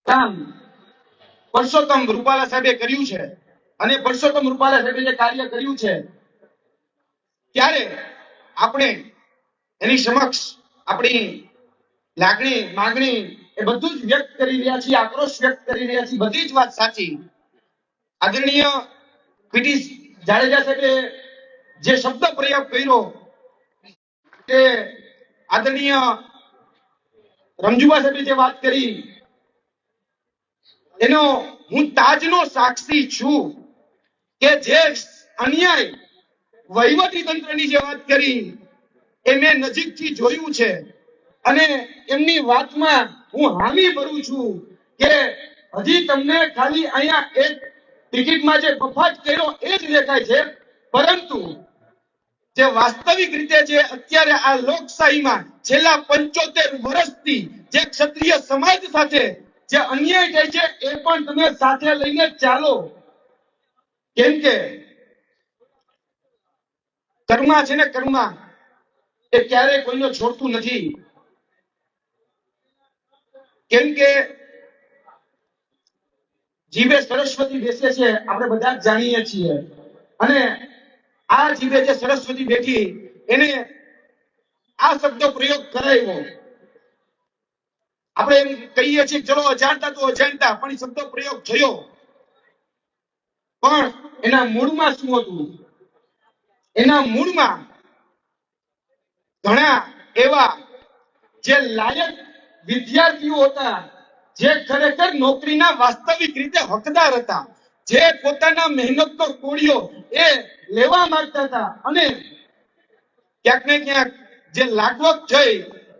કામ પરસોત્તમ રૂપાલા સાહેબે કર્યું છે અને પરસોત્તમ રૂપાલા સાહેબે જે કાર્ય કર્યું છે ત્યારે આપણે એની સમક્ષ આપણી લાગણી માંગણી એ બધું જ વ્યક્ત કરી રહ્યા છીએ, આક્રોશ વ્યક્ત કરી રહ્યા છીએ. બધી જ વાત સાચી. આદરણીય પીટી જાડેજા સાહેબે જે શબ્દ પ્રયોગ કર્યો તે આદરણીય રમજુબા સાહેબે જે વાત કરી એનો હું તાજનો સાક્ષી છું કે જે અન્યાય વહીવટી તંત્રની જે વાત કરી એ મેં નજીકથી જોયું છે અને એમની વાતમાં હું હામી ભરું છું કે હજી તમને ખાલી અહીંયા એક ટિકિટમાં જે બફાટ કર્યો એ જ દેખાય છે, પરંતુ જે વાસ્તવિક રીતે જે અત્યારે આ લોકશાહીમાં છેલ્લા 75 વર્ષથી જે ક્ષત્રિય સમાજ સાથે જે અન્યાય થાય છે એ પણ તમે સાથે લઈને ચાલો. કેમ કે કર્મા છે ને, કર્મા એ ક્યારેય કોઈનો છોડતું નથી. કેમ કે જીભે સરસ્વતી બેસે છે આપણે બધા જ જાણીએ છીએ અને આ જીભે જે સરસ્વતી બેઠી એને આ શબ્દ પ્રયોગ કરાયો. આપણે એમ કહીએ છીએ ચલો અજાણતા તો અજાણતા, પણ શબ્દ પ્રયોગ થયો, પણ એના મૂળમાં શું હતું? એના મૂળમાં ઘણા એવા જે લાયક વિદ્યાર્થીઓ હતા જે ખરેખર નોકરીના વાસ્તવિક રીતે હકદાર હતા, જે પોતાના મહેનતનો કોળિયો એ લેવા માંગતા હતા અને ક્યાંક ને ક્યાંક જે લાગવક થઈ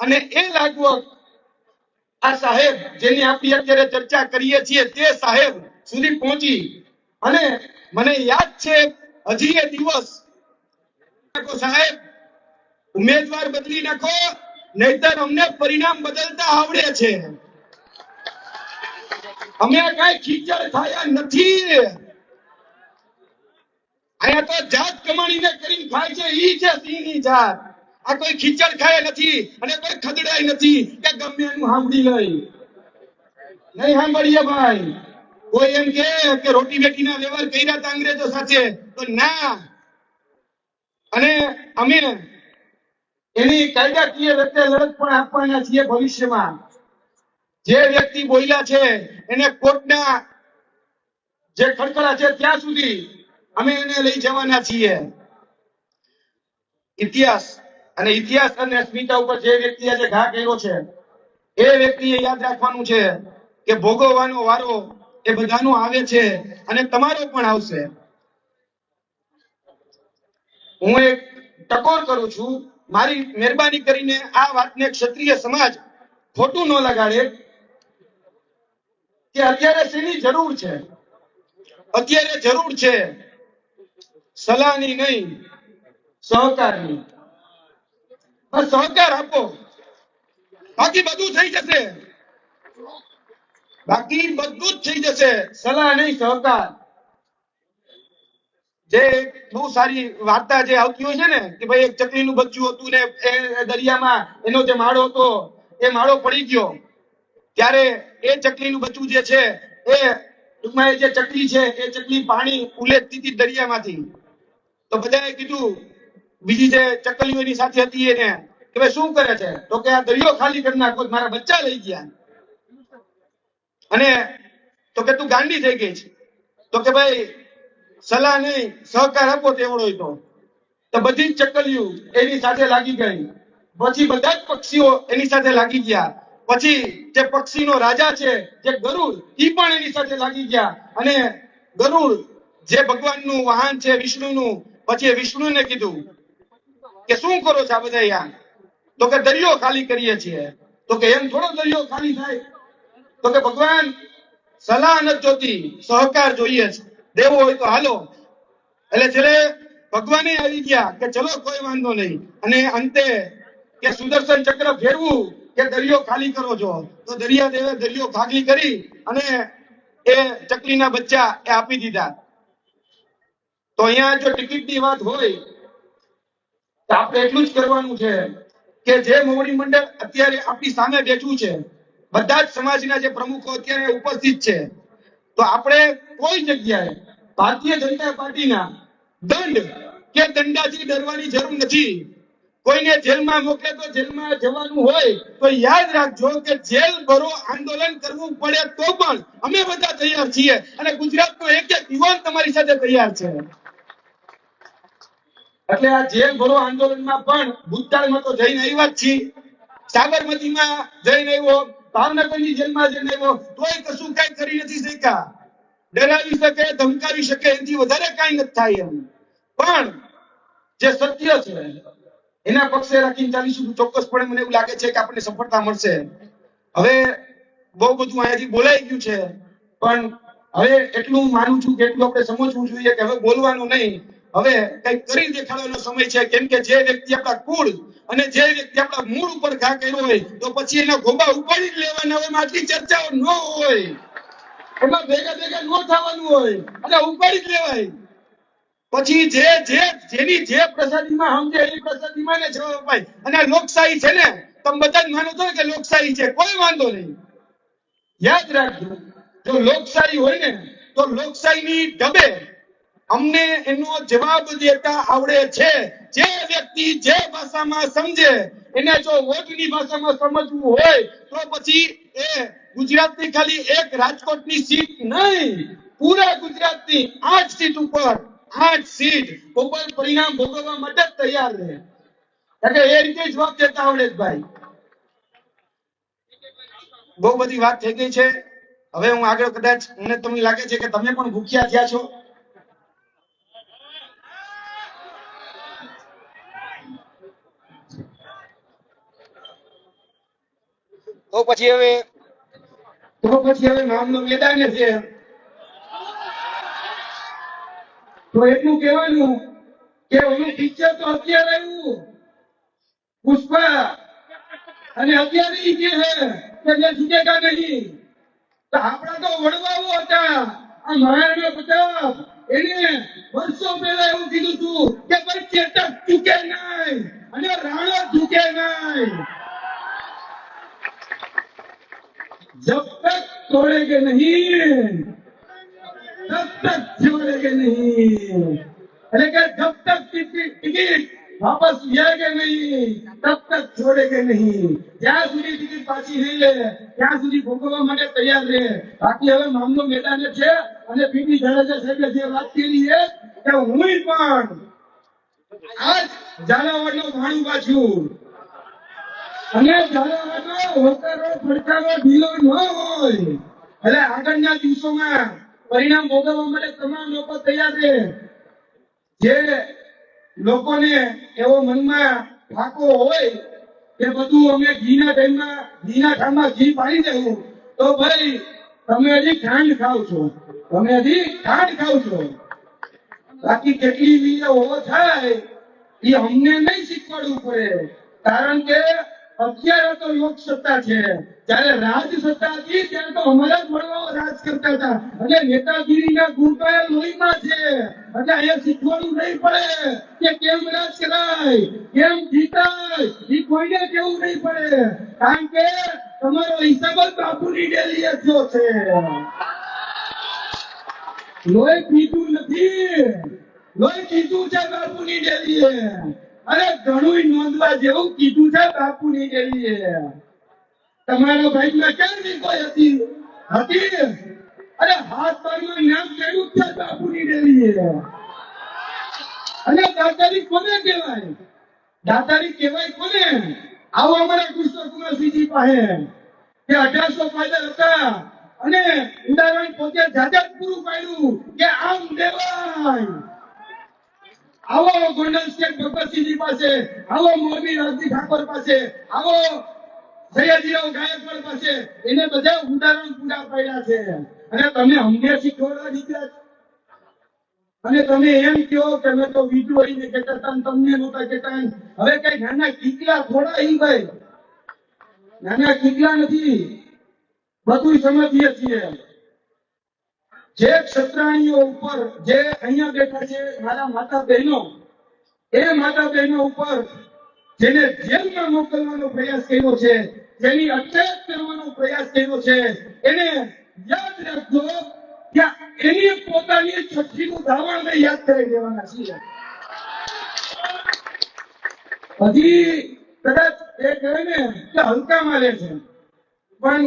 અને એ લાગવક આ સાહેબ જેની આપણે અત્યારે ચર્ચા કરીએ છીએ તે સાહેબ સુધી પહોંચી. અને મને યાદ છે હજી એ દિવસ, સાહેબ ઉમેદવાર બદલી નાખો નહીતર અમને પરિણામ બદલતા આવડે છે. અમે કઈ ખીચડ ખાયા નથી. અહીંયા તો જાત કમાણીને કરીને ખાય છે, ઈ છે સિંહની જાત. આ કોઈ ખીચડ ખાય નથી અને કોઈ ખદડાય નથી કે ગમે એનું સાંભળી લઈ. નહીં સાંભળીએ ભાઈ. કોઈ એમ કે રોટી બેટીના વ્યવહાર કર્યા હતા અંગ્રેજો સાથે, તો ના. અને અમે એની કાયદાકીય રીતે લડત પણ આપવાના છીએ ભવિષ્યમાં. જે વ્યક્તિ બોલ્યા છે એને કોર્ટના જે ખડખડા છે ત્યાં સુધી અમે એને લઈ જવાના છીએ. ઇતિહાસ અને અસ્મિતા ઉપર જે વ્યક્તિએ જે ઘા કર્યો છે એ વ્યક્તિએ યાદ રાખવાનું છે કે ભોગવવાનો વારો એ બધાનો આવે છે અને તમારો પણ આવશે. હું એક ટકોર કરું છું, મારી મહેરબાની કરીને આ વાતને ક્ષત્રિય સમાજ ખોટું ન લગાડે કે અત્યારે શેની જરૂર છે. અત્યારે જરૂર છે સલાહની નહીં, સહકારની. સહકાર આપો, બાકી બધું થઈ જશે. બાકી બધું જ થઈ જશે. સલાહ નહીં, સહકાર. જે બહુ સારી વાર્તા જે આવતી હોય છે ને કે ભાઈ એક ચકલીનું બચ્ચું હતું ને એ દરિયામાં એનો જે માળો હતો એ માળો પડી ગયો ત્યારે એ ચકલીનું બચ્ચું જે છે એ ટૂંકમાં જે ચકલી છે એ ચકલી પાણી ઉલેચતી હતી દરિયામાંથી. તો બધાએ કીધું બીજી જે ચકલીઓ એની સાથે હતી એને કે ભાઈ શું કરે છે? તો કે આ દરિયો ખાલી કરી નાખો, મારા બચ્ચા લઈ ગયા. અને તો કે તું ગાંડી થઈ ગઈ છે. તો કે ભાઈ સલાહ નહીં, સહકાર આપો તેવડો તો બધી જ ચકલીઓ એની સાથે લાગી ગઈ. પછી બધા જ પક્ષીઓ એની સાથે લાગી ગયા. પછી જે પક્ષીનો રાજા છે જે ગરુડ, ઈ પણ એની સાથે લાગી ગયા. અને ગરુડ જે ભગવાનનું વાહન છે વિષ્ણુનું, પછી વિષ્ણુને કીધું કે શું કરો છો આ બધા યાર? તો કે દરિયો ખાલી કરીએ છીએ. તો કે એમ થોડો દરિયો ખાલી થાય? તો કે ભગવાન સલાહ નથી જોતી, સહકાર જોઈએ છે. દેવો હોય તો હાલો. એટલે છેલ્લે ભગવાને આવી ગયા કે ચલો કોઈ વાંધો નહીં. અને અંતે કે સુદર્શન ચક્ર ફેરવું કે દરિયો ખાલી કરો છો. તો દરિયા દેવે દરિયો ખાલી કરી અને એ ચકલીના બચ્ચા એ આપી દીધા. તો અહીંયા જો ટિકિટની વાત હોય તો આપણે એટલું જ કરવાનું છે કે જે મોવડી મંડળ અત્યારે આપણી સામે બેઠું છે બધા જ સમાજના જે પ્રમુખો અત્યારે ઉપસ્થિત છે, તો આપણે કોઈ જગ્યાએ ભારતીય જનતા પાર્ટીના દંડ કે દંડાથી ડરવાની જરૂર નથી. કોઈને જેલમાં મોકલે તો જેલમાં જવાનું હોય તો યાદ રાખજો કે જેલ ભરો આંદોલન કરવું પડે તો પણ અમે બધા તૈયાર છીએ અને ગુજરાતનો એક એક યુવાન તમારી સાથે તૈયાર છે. એટલે આ જેલ ભરો આંદોલનમાં પણ ભૂતકાળમાં તો જઈને આવ્યા જ છીએ. સાબરમતીમાં જઈને આવ્યો, ભાવનગરની જેલમાં જઈને આવ્યો, તોય કશું કઈ કરી નથી શક્યા. ડરાવી શકે, ધમકાવી શકે, એનાથી વધારે કઈ નથી થાય એમ. પણ જે સત્ય છે એના પક્ષે રાખીને ચાલીશું. ચોક્કસપણે મને એવું લાગે છે કે આપણને સફળતા મળશે. હવે બહુ બધું અહીંયાથી બોલાઈ ગયું છે, પણ હવે એટલું માનું છું કે એટલું આપણે સમજવું જોઈએ કે હવે બોલવાનું નહીં, હવે કઈક કરી દેખાડવાનો સમય છે. કેમ કે જે વ્યક્તિ આપણા કુળ અને જે વ્યક્તિ આપણા મૂળ ઉપર ઘા કર્યો હોય તો પછી એના ગોબા ઉપાડી જ લેવાના હોય. આટલી ચર્ચાઓ ન હોય, એમાં ભેગા ભેગા ન થવાનું હોય અને ઉપાડી જ લેવાય. પછી જેની જે પ્રસાદીમાં સમજે એ પ્રસાદીમાં ને જવાબ અપાય. અને લોકશાહી છે ને, તમે બધા જ માનો છો કે લોકશાહી છે, કોઈ વાંધો નહીં. યાદ રાખજો, જો લોકશાહી હોય ને તો લોકશાહીની ઢબે અમને એનો જવાબ દેતા આવડે છે. જે વ્યક્તિ જે ભાષામાં સમજે એને જો વોટની ભાષામાં સમજવું હોય તો પછી એ ગુજરાતની ખાલી એક રાજકોટની સીટ નહીં, પૂરા ગુજરાતની 8 સીટ ઉપર 8 સીટ ઉપર પરિણામ ભોગવવા માટે તૈયાર રહે. એટલે એ રીતે જવાબ દેતા આવડે જ ભાઈ. બહુ બધી વાત થઈ ગઈ છે. હવે હું આગળ કદાચ મને તમને લાગે છે કે તમે પણ ભૂખ્યા થયા છો. તો પછી હવે મામલો મેદાન છે. તો એટલું કહેવાનું કે ઓલું પિક્ચર તો અત્યારે આવ્યું પુષ્પા, અને અત્યારે ઈ કે છે કે જે છૂટેગા નહીં. તો આપણા તો વડવાઓ હતા, આ મહારાણા પ્રતાપ એને વર્ષો પહેલા એવું કીધું હતું કે ભાઈ ચેતક ચૂકે નહીં અને રાણા ચૂકે નહીં. जब तक तोड़ेंगे नहीं तब तक छोड़ेंगे नहीं. એટલે કે जब तक ટિકિટ વાપસ લેंगे नहीं तब तक छोड़ेंगे नहीं. જ્યાં સુધી ટિકિટ પાછી નહીં લે ત્યાં સુધી ભોગવવા માટે તૈયાર રહે. બાકી હવે મામલો મેદાને છે. અને પીટી જાડેજા સાહેબે જે વાત કરી છે કે હું પણ આજ ઝાલાવાડનો ભાણું પાછું અને ઝાલાવાડનો હોકારો ફડકારો ઢીલો ન હોય. એટલે આગળના દિવસોમાં પરિણામ ભોગવવા માટે તમામ લોકો તૈયાર છે. જે લોકોને એવો મનમાં ફાકો હોય કે બધું અમે ઘીના ઠામમાં ઘી પાડી દેવું, તો ભાઈ તમે હજી ખાંડ ખાવ છો, બાકી કેટલી વીરો થાય એ અમને નહીં શીખવાડવું પડે. કારણ કે અત્યારે તો લોક સત્તા છે, જયારે રાજ સત્તા હતી ત્યારે તો અમારા જ વડવાઓ રાજ કરતા હતા. અને નેતાગીરીના ગુણ તો લોહીમાં છે. એટલે અહીંયા શીખવાડવું નહીં પડે કે કેમ રાજ કરાય, કેમ જીતાય, એ કોઈને કેવું નહીં પડે. કારણ કે તમારો હિસાબ જ બાપુની ડેલીએ થયો છે. લોહી પીધું નથી, લોહી પીધું છે બાપુની ડેલીએ. અરે ઘણું નોંધવા જેવું કીધું છે બાપુની ડેલીએ. તમારા ભાઈમાં ક્યાંની કોઈ હતી? અરે હાથ પગમાં નામ ચડ્યું છે બાપુની ડેલીએ. અને દાતારી કોને કહેવાય? દાતારી કહેવાય કોને? આવો અમારા કૃષ્ણકુમારસિંહજી પાસે કે 1805 હતા અને ઉદાહરણ પોતે જાજત પૂરું પાડ્યું કે આમ દેવાય. આવો ગોંડલ સ્ટેટ ભગતસિંહજી પાસે, આવો મોરબી રાજજી ઠાકોર પાસે, આવો સયાજીરાવ ગાયકવાડ પાસે, એને બધા ઉદાહરણ પૂરા પાડ્યા છે. અને તમે અમને શીખવાડવા દીકરા છો. અને તમે એમ કહો કે અમે તો વિદ્રોહીને કહેતા હતા, તમને નહોતા કહેતા. હવે કઈ નાના કીકલા થોડા ઈ ભાઈ, નાના કીકલા નથી, બધું સમજીએ છીએ. જે ક્ષત્રાણીઓ ઉપર જે અહીંયા બેઠા છે મારા માતા બહેનો, એ માતા બહેનો ઉપર જેને જેલમાં મોકલવાનો પ્રયાસ કર્યો છે, જેની અટકાયત કરવાનો પ્રયાસ કર્યો છે એને યાદ રાખજો કે એની પોતાની છઠ્ઠીનું ધાવણને યાદ કરી દેવાના છીએ. હજી કદાચ એ કહેવાય ને કે હલકામાં લે છે, પણ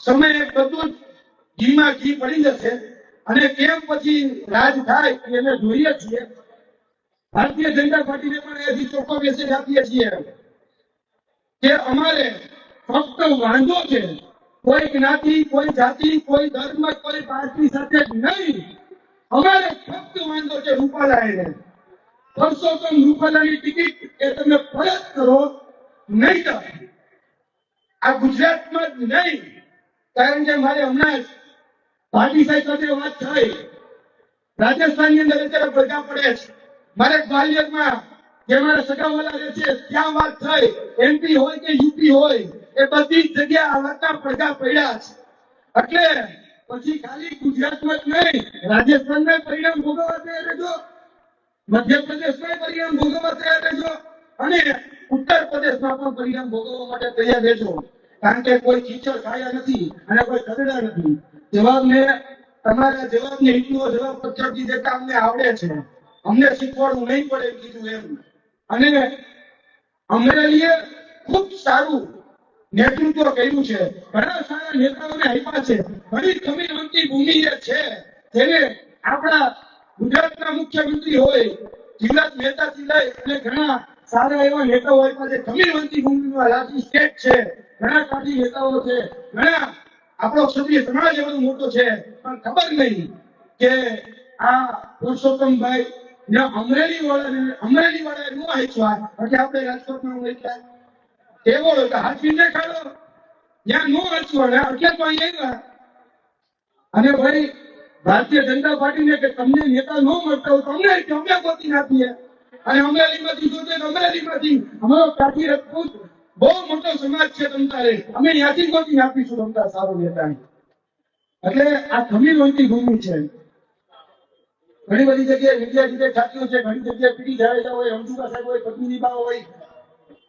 સમય બધું જ ઘીમાં ઘી પડી જશે અને કેમ પછી રાજ થાય એને જોઈએ છીએ. ભારતીય જનતા પાર્ટીને પણ એથી ચોખ્ખો મેસેજ આપીએ છીએ કે અમારે ફક્ત વાંધો છે કોઈ જ્ઞાતિ, કોઈ જાતિ, કોઈ ધર્મ, કોઈ પાર્ટી સાથે નહીં. અમારે ફક્ત વાંધો છે રૂપાલાને. પરસોત્તમ રૂપાલાની ટિકિટ એ તમે પરત કરો, નહીં તો આ ગુજરાતમાં જ નહીં, કારણ કે મારે હમણાં જ ભાટી સાહેબ સાથે વાત થઈ. રાજસ્થાનની અંદર અત્યારે ભેગા પડે છે. મારે ગ્વાલિયરમાં જે મારા સગાવાલા રહે છે ત્યાં વાત થઈ. એમપી હોય કે યુપી હોય એ બધી જ જગ્યાએ આ વાતના પડઘા પડ્યા છે. એટલે પછી ખાલી ગુજરાતમાં જ નહીં, રાજસ્થાનમાં પરિણામ ભોગવવા તૈયાર રહેજો, મધ્યપ્રદેશમાં પરિણામ ભોગવવા તૈયાર રહેજો અને ઉત્તર પ્રદેશમાં પણ પરિણામ ભોગવવા માટે તૈયાર રહેજો. કારણ કે કોઈ ખીચડ ખાયા નથી અને કોઈ ખગડા નથી. જવાબને તમારા જવાબને એટલો જવાબ પછાડી દેતા અમને આવડે છે, અમને શીખવાડવું નહીં પડે એમ કીધું એમ. અને અમરેલીએ ખૂબ સારું નેતૃત્વ કર્યું છે, ઘણા સારા નેતાઓને આપ્યા છે, ઘણી કમીનવંતી ભૂમિ છે જેને આપણા ગુજરાતના મુખ્યમંત્રી હોય જીવરાજ મહેતાથી લઈ અને ઘણા સારા એવા નેતાઓ આપ્યા છે. કમીનવંતી ભૂમિમાં રાજ્ય સ્ટેટ છે, ઘણા કાઢી નેતાઓ છે, ઘણા આપણો ક્ષત્રિય સમાજ એવો મોટો છે, પણ ખબર નહીં કે આ પુરુષોત્તમભાઈ અમરેલી વાળા નો હાચવા એટલે આપણે રાજકોટમાં વેચ્યા એવો હાચવીને ખાડો જ્યાં નો હાચવા એટલે તો અહીંયા અને ભાઈ ભારતીય જનતા પાર્ટીને કે તમને નેતા ન મળતા હોય તમને અમે ગોતી આપીએ. અને અમરેલીમાંથી જોતે અમરેલીમાંથી અમારો કાઠી રજપૂત બહુ મોટો સમાજ છે તમતારે, અમે ત્યાંથી ગોતી આપીશું તમતા સારો નેતા. એટલે આ ખમીરવંતી ભૂમિ છે. ઘણી બધી જગ્યાએ વિદ્યાર્થી છાત્રીઓ છે, ઘણી જગ્યાએ પીડી જાડેજા હોય, રમજુબા સાહેબ હોય, પદ્મિની બા હોય,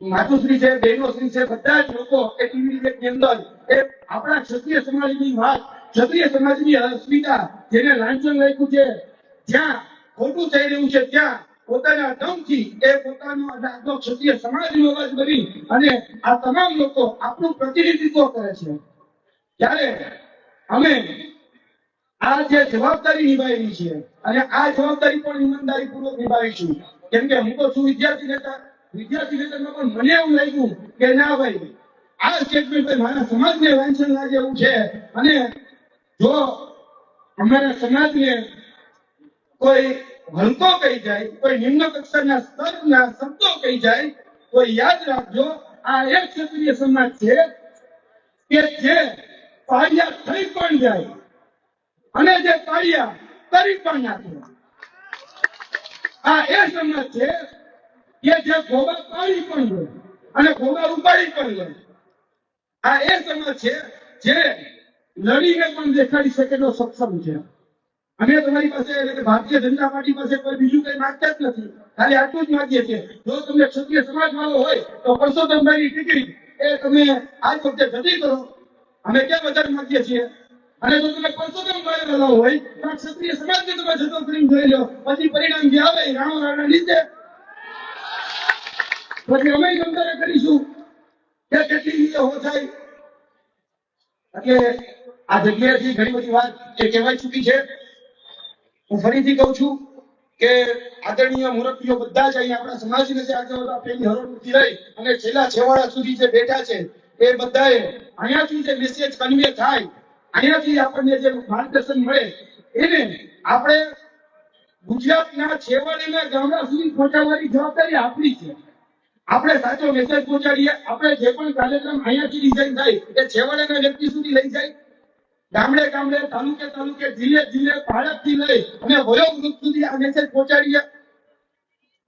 માતુશ્રી છે, બહેનોશ્રી છે, બધા જ લોકો એ ટીવી ડિબેટની અંદર એ આપણા ક્ષત્રિય સમાજની વાત, ક્ષત્રિય સમાજની અસ્મિતા જેને લાંછન રાખ્યું છે, જ્યાં ખોટું થઈ રહ્યું છે ત્યાં પોતાના દમથી એ પોતાનો આખો ક્ષત્રિય સમાજનો અવાજ બની અને આ તમામ લોકો આપણું પ્રતિનિધિત્વ કરે છે. ત્યારે અમે આ જે જવાબદારી નિભાવી છે અને આ જવાબદારી પણ ઈમાનદારી પૂર્વક નિભાવીશું. કેમ કે હું તો છું વિદ્યાર્થી નેતામાં પણ મને એવું લાગ્યું કે ના ભાઈ આ સ્ટેટમેન્ટ મારા સમાજને વાંચન લાગે એવું છે અને જો અમારા સમાજને કોઈ હલકો કહી જાય, કોઈ નિમ્ન કક્ષાના સ્તરના શબ્દો કહી જાય તો યાદ રાખજો આ એક ક્ષત્રિય સમાજ છે કે જે પાળિયા થઈ પણ જાય અને જે પાળિયા કરી પણ નાખે. આ એ સમાજ છે કે જે ગોબા પાડી પણ લે અને ગોબા ઉપાડી પણ લે. આ એ સમાજ છે જે લડીને પણ દેખાડી શકેલો સક્ષમ છે. અમે તમારી પાસે એટલે ભારતીય જનતા પાર્ટી પાસે કોઈ બીજું કઈ માંગતા જ નથી, ખાલી આટલું જ માંગીએ છીએ. જો તમને ક્ષત્રિય સમાજ વાળો હોય તો પરસોત્તમભાઈની ટિકિટ એ તમે આજ વખતે જતી કરો, અમે ક્યાં વધારે માંગીએ છીએ. અને જો તમે પરસોત્તમભાઈ વાળા હોય તો ક્ષત્રિય સમાજને તમે જતો કરીને જોઈ લો, પછી પરિણામ જે આવે રાણો રાણા લીધે પછી અમે ગમદારે કરીશું કે કેટલી રીતે હો થાય. એટલે આ જગ્યાએથી ઘણી બધી વાત એ કહેવાય ચૂકી છે. હું ફરીથી કહું છું કે આદરણીય મુરબ્બીઓ બધા જ અહીંયા આપણા સમાજને જે આગળ પેલી હરોળથી લઈ અને છેલ્લા છેવાડા સુધી જે બેઠા છે એ બધાએ અહીંયાથી જે મેસેજ કન્વે થાય, અહીંયાથી આપણને જે માર્ગદર્શન મળે એને આપણે ગુજરાતના છેવાડાના ગામડા સુધી પહોંચાડવાની જવાબદારી આપણી છે. આપણે સાચો મેસેજ પહોંચાડીએ, આપણે જે પણ કાર્યક્રમ અહીંયાથી ડિઝાઇન થાય એ છેવાડાના વ્યક્તિ સુધી લઈ જાય, ગામડે ગામડે, તાલુકે તાલુકે, જિલ્લે જિલ્લે, પાળકથી લઈ અને વયોવૃદ્ધ સુધી આ મેસેજ પહોંચાડીએ,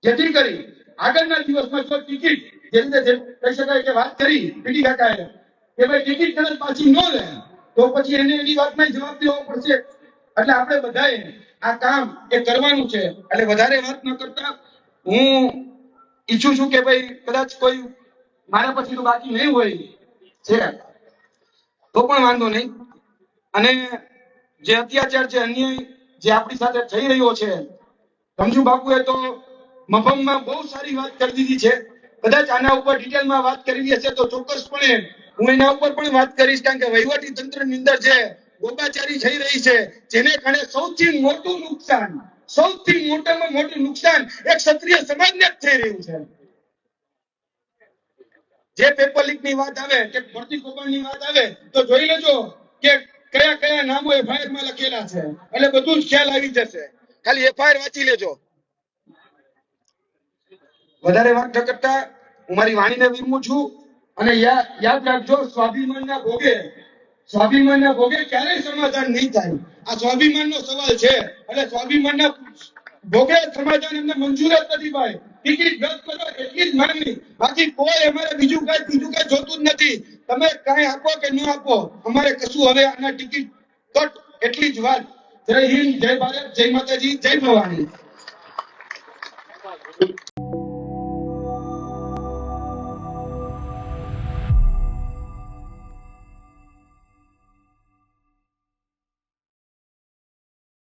જેથી કરી આગળના દિવસમાં જો ટિકિટ જે રીતે કહી શકાય કે વાત કરી પીડી કાકાએ કે ભાઈ ટિકિટ કદાચ પાછી ન લે તો પછી એને એની વાતમાં જવાબ દેવો પડશે. એટલે આપણે બધાએ આ કામ એ કરવાનું છે. એટલે વધારે વાત ન કરતા હું ઈચ્છું છું કે ભાઈ કદાચ કોઈ મારા પછી તો બાકી નહીં હોય છે તો પણ વાંધો નહીં. અને જે અત્યાચાર છે, અન્યાય જે આપણી સાથે થઈ રહ્યો છે, રમજુ બાપુએ તો મફમમાં બહુ સારી વાત કરી દીધી છે. કદાચ આના ઉપર ડિટેલમાં વાત કરવી હશે તો ચોક્કસપણે હું એના ઉપર પણ વાત કરીશ, કારણ કે વહીવટી તંત્રની અંદર જે ગોબાચારી થઈ રહી છે, જેને કારણે સૌથી મોટું નુકસાન, સૌથી મોટામાં મોટું નુકસાન એક ક્ષત્રિય સમાજને જ થઈ રહ્યું છે. જે પેપર લીક ની વાત આવે કે ભરતી કૌભાંડની વાત આવે તો જોઈ લેજો કે કયા કયા નામો એફઆઈઆર માં લખેલા છે, એટલે બધું જ ખ્યાલ આવી જશે. ખાલી એફઆઈઆર વાંચી લેજો. વધારે વાત ન કરતા હું મારી વાણીને વિરમું છું. અને યાદ રાખજો, સ્વાભિમાનના ભોગે ક્યારેય સમાધાન નહીં થાય. આ સ્વાભિમાનનો સવાલ છે, એટલે સ્વાભિમાનના ભોગે સમાધાન અમને મંજૂર જ નથી ભાઈ. ટિકિટ રદ કરો એટલી જ માંગણી, બાકી કોઈ અમારે બીજું કઈ જોતું જ નથી. તમે કઈ આપો કે ન આપો, અમારે કશું હવે આના ટિકિટ કટ એટલી જ વાત. જય હિન્દ, જય ભારત, જય માતાજી, જય ભવાની.